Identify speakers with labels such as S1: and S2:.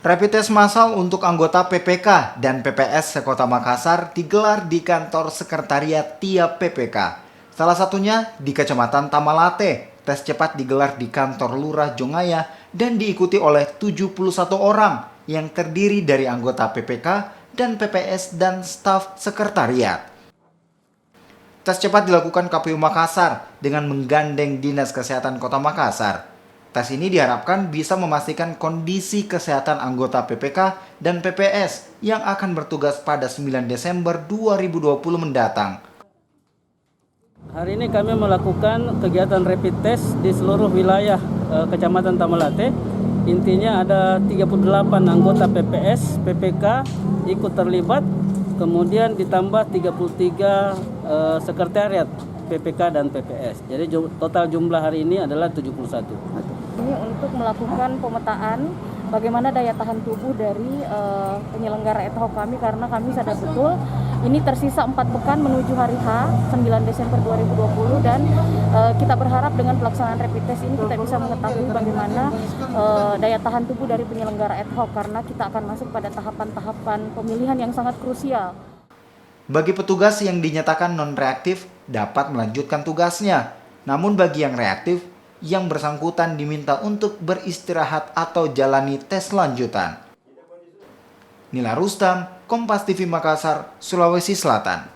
S1: Rapid test massal untuk anggota PPK dan PPS sekota Makassar digelar di kantor sekretariat tiap PPK. Salah satunya di Kecamatan Tamalate. Tes cepat digelar di kantor Lurah Jongaya dan diikuti oleh 71 orang yang terdiri dari anggota PPK dan PPS dan staf sekretariat. Tes cepat dilakukan KPU Makassar dengan menggandeng Dinas Kesehatan Kota Makassar. Tes ini diharapkan bisa memastikan kondisi kesehatan anggota PPK dan PPS yang akan bertugas pada 9 Desember 2020 mendatang.
S2: Hari ini kami melakukan kegiatan rapid test di seluruh wilayah Kecamatan Tamalate. Intinya ada 38 anggota PPS, PPK ikut terlibat, kemudian ditambah 33 sekretariat PPK dan PPS. Jadi total jumlah hari ini adalah 71.
S3: Ini untuk melakukan pemetaan bagaimana daya tahan tubuh dari penyelenggara ad hoc kami, karena kami sadar betul ini tersisa 4 pekan menuju hari H 9 Desember 2020 dan kita berharap dengan pelaksanaan rapid test ini kita bisa mengetahui bagaimana daya tahan tubuh dari penyelenggara ad hoc, karena kita akan masuk pada tahapan-tahapan pemilihan yang sangat krusial.
S1: Bagi petugas yang dinyatakan non-reaktif dapat melanjutkan tugasnya. Namun bagi yang reaktif, yang bersangkutan diminta untuk beristirahat atau jalani tes lanjutan. Nila Rustam, Kompas TV Makassar, Sulawesi Selatan.